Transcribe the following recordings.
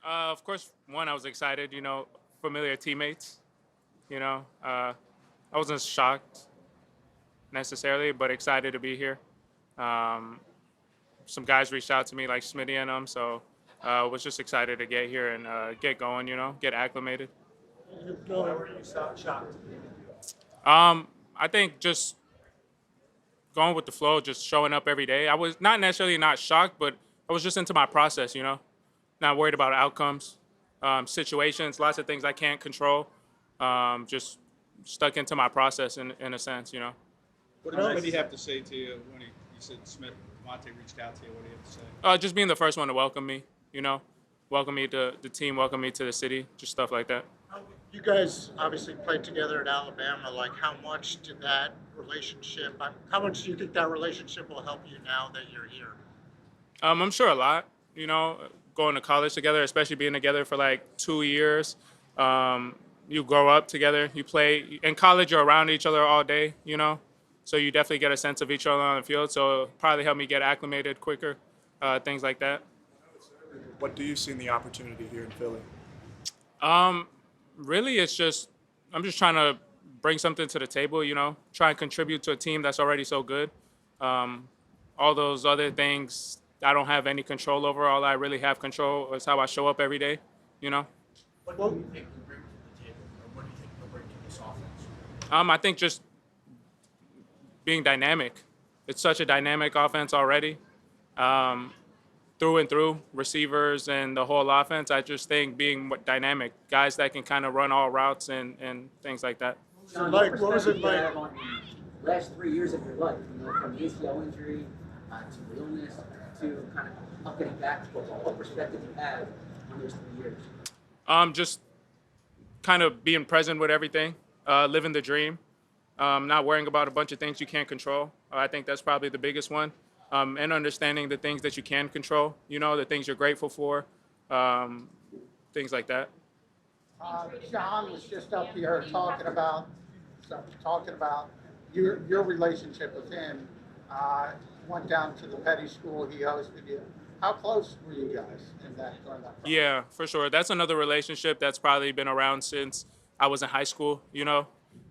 Of course, one, I was excited, familiar teammates, I wasn't shocked necessarily, but excited to be here. Um, some guys reached out to me like Smitty and them, so was just excited to get here and get going, get acclimated. Why were you shocked? I think just going with the flow, just showing up every day. I was not necessarily not shocked, but I was just into my process, not worried about outcomes, situations, lots of things I can't control. Just stuck into my process in a sense. What did Smitty have to say to you when you said Devonta reached out to you? What do you have to say? Just being the first one to welcome me, welcome me to the team, welcome me to the city, just stuff like that. You guys obviously played together at Alabama. Like, how much did that relationship? How much do you think that relationship will help you now that you're here? I'm sure a lot, going to college together, especially being together for like 2 years. You grow up together, you play in college, you're around each other all day, so you definitely get a sense of each other on the field. So it'll probably help me get acclimated quicker, things like that. What do you see in the opportunity here in Philly? Really, I'm just trying to bring something to the table, try and contribute to a team that's already so good. All those other things I don't have any control over. All I really have control is how I show up every day. What do you think you bring to the table, or what do you think you'll bring to this offense? I think just being dynamic. It's such a dynamic offense already. Through and through, receivers and the whole offense, I just think being dynamic, guys that can kind of run all routes and things like that. John, Like, what was it perspective do you like? have on the last 3 years of your life? From the ACL injury to the illness to kind of getting back to football. What perspective do you have on those 3 years? Just kind of being present with everything, living the dream, not worrying about a bunch of things you can't control. I think that's probably the biggest one. And understanding the things that you can control, the things you're grateful for, things like that. John was just up here talking about your relationship with him. Went down to the Petty School. He hosted you. How close were you guys during that process? Yeah, for sure. That's another relationship that's probably been around since I was in high school.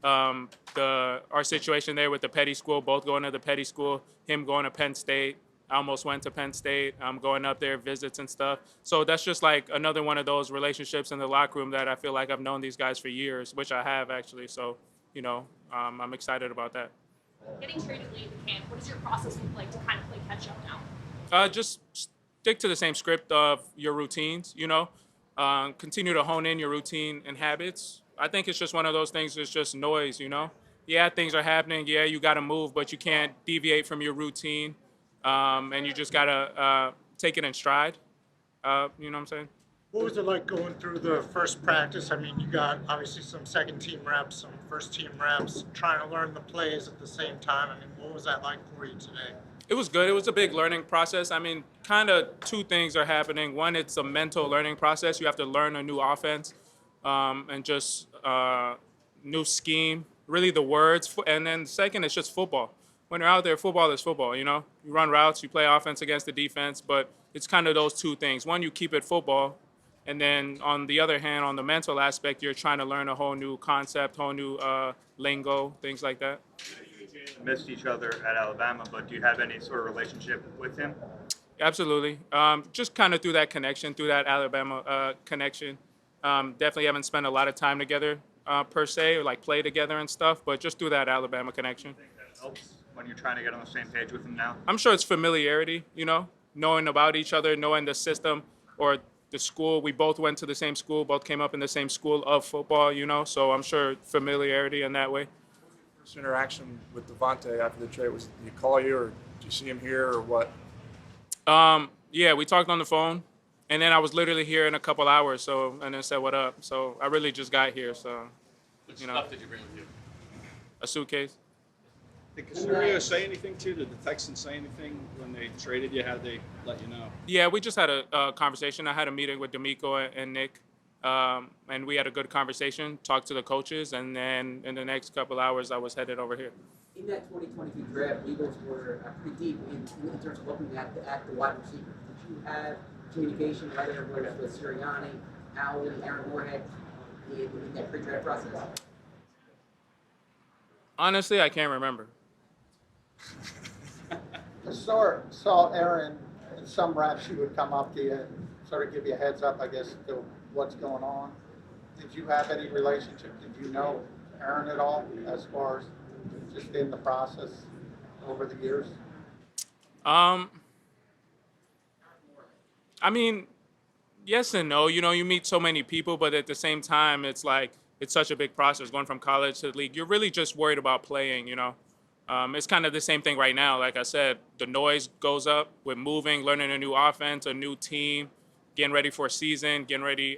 Our situation there with the Petty School, both going to the Petty School, him going to Penn State. I almost went to Penn State. I'm going up there, visits and stuff. So that's just like another one of those relationships in the locker room that I feel like I've known these guys for years, which I have actually. So, I'm excited about that. Getting traded late in camp, what does your process look like to kind of play catch up now? Just stick to the same script of your routines, continue to hone in your routine and habits. I think it's just one of those things. It's just noise. Yeah, things are happening. Yeah, you got to move, but you can't deviate from your routine. And you just got to take it in stride. You know what I'm saying? What was it like going through the first practice? I mean, you got obviously some second team reps, some first team reps, trying to learn the plays at the same time. I mean, what was that like for you today? It was good. It was a big learning process. I mean, kind of two things are happening. One, it's a mental learning process. You have to learn a new offense and just new scheme, really the words. And then second, it's just football. When you're out there, football is football, You run routes, you play offense against the defense, but it's kind of those two things. One, you keep it football. And then on the other hand, on the mental aspect, you're trying to learn a whole new concept, whole new lingo, things like that. Missed each other at Alabama, but do you have any sort of relationship with him? Absolutely. Just kind of through that connection, through that Alabama connection. Definitely haven't spent a lot of time together per se, or like play together and stuff, but just through that Alabama connection. I think that helps when you're trying to get on the same page with him now. I'm sure it's familiarity, knowing about each other, knowing the system or the school. We both went to the same school, both came up in the same school of football, so I'm sure familiarity in that way. First interaction with Devonta after the trade, did he call you or did you see him here or what? Yeah, we talked on the phone, and then I was literally here in a couple hours, and then said what up. So I really just got here, so. What stuff did you bring with you? A suitcase. Did Casario say anything to you? Did the Texans say anything when they traded you? How did they let you know? Yeah, we just had a conversation. I had a meeting with D'Amico and Nick, and we had a good conversation, talked to the coaches, and then in the next couple hours, I was headed over here. In that 2022 draft, Eagles were pretty deep in terms of looking at the wide receivers. Did you have communication, whether it was with Sirianni, Howley, Aaron Moorhead, in that pre-draft process? Honestly, I can't remember. I saw Aaron in some reps, he would come up to you and sort of give you a heads up, I guess, to what's going on. Did you have any relationship? Did you know Aaron at all as far as just in the process over the years? I mean, yes and no. You know, you meet so many people, but at the same time, it's like it's such a big process going from college to the league. You're really just worried about playing, you know. It's kind of the same thing right now. Like I said, the noise goes up with moving, learning a new offense, a new team, getting ready for a season, getting ready.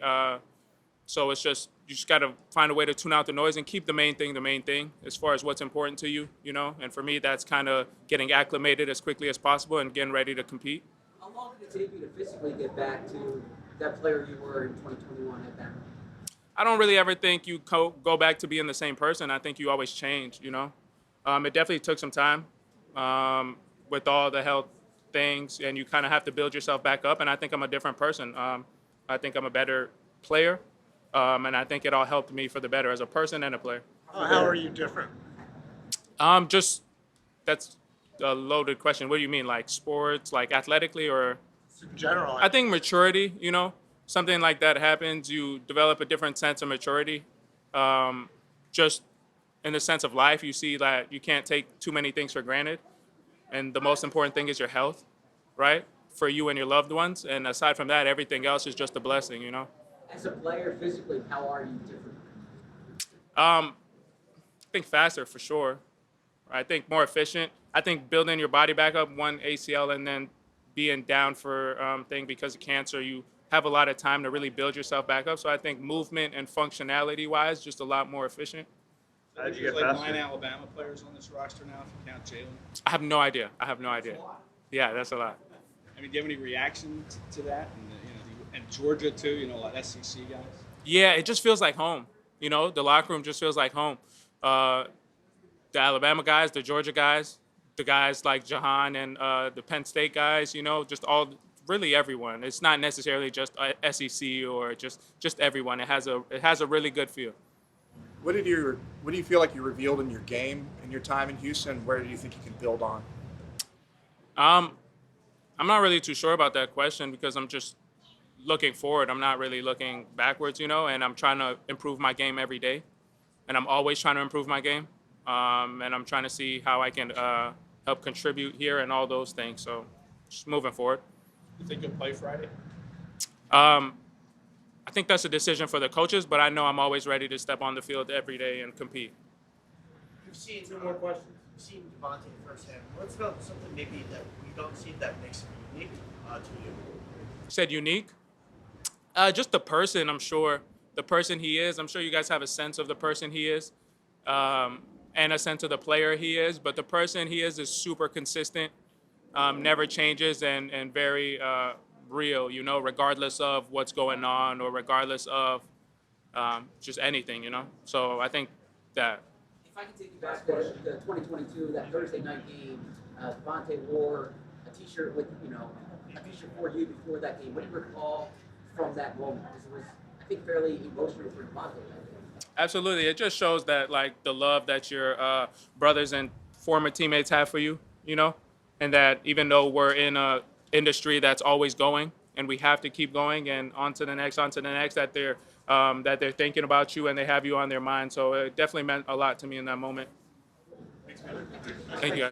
So it's just you just got to find a way to tune out the noise and keep the main thing as far as what's important to you, you know. And for me, that's kind of getting acclimated as quickly as possible and getting ready to compete. How long did it take you to physically get back to that player you were in 2021 at Bama? I don't really ever think you go back to being the same person. I think you always change, you know. It definitely took some time with all the health things, and you kind of have to build yourself back up. And I think I'm a different person. I think I'm a better player, and I think it all helped me for the better as a person and a player. How are you different? Just that's a loaded question. What do you mean, like sports, like athletically, or? In general, I think maturity. You know, something like that happens. You develop a different sense of maturity. Just in the sense of life, you see that you can't take too many things for granted. And the most important thing is your health, right? For you and your loved ones. And aside from that, everything else is just a blessing, you know? As a player, physically, how are you different? I think faster for sure. I think more efficient. I think building your body back up, one ACL and then being down for thing because of cancer, you have a lot of time to really build yourself back up. So I think movement and functionality wise, just a lot more efficient. How'd you There's get like faster? 9 Alabama players on this roster now, if you count Jalen. I have no idea. Yeah, that's a lot. I mean, do you have any reaction to that? And, and Georgia too, you know, like SEC guys. Yeah, it just feels like home. You know, the locker room just feels like home. The Alabama guys, the Georgia guys, the guys like Jahan and the Penn State guys, you know, just really everyone. It's not necessarily just SEC or just everyone. It has a really good feel. What do you feel like you revealed in your game in your time in Houston? Where do you think you can build on? I'm not really too sure about that question because I'm just looking forward. I'm not really looking backwards, you know, and I'm trying to improve my game every day. And I'm always trying to improve my game. And I'm trying to see how I can help contribute here and all those things. So just moving forward. You think you'll play Friday? I think that's a decision for the coaches, but I know I'm always ready to step on the field every day and compete. You've seen two more questions. You've seen Devonta firsthand. What's about something maybe that we don't see that makes him unique to you? You said unique? Just the person, I'm sure. The person he is. I'm sure you guys have a sense of the person he is and a sense of the player he is. But the person he is super consistent, never changes, and very real, you know, regardless of what's going on or regardless of just anything, you know. So I think that. If I can take you back to 2022, that Thursday night game, Devonta wore a T-shirt with, you know, a T-shirt for you before that game. What do you recall from that moment? Because it was, I think, fairly emotional for Devonta that day. Absolutely. It just shows that, like, the love that your brothers and former teammates have for you, you know, and that even though we're in a industry that's always going and we have to keep going and on to the next, that they're thinking about you and they have you on their mind. So it definitely meant a lot to me in that moment. Thank you.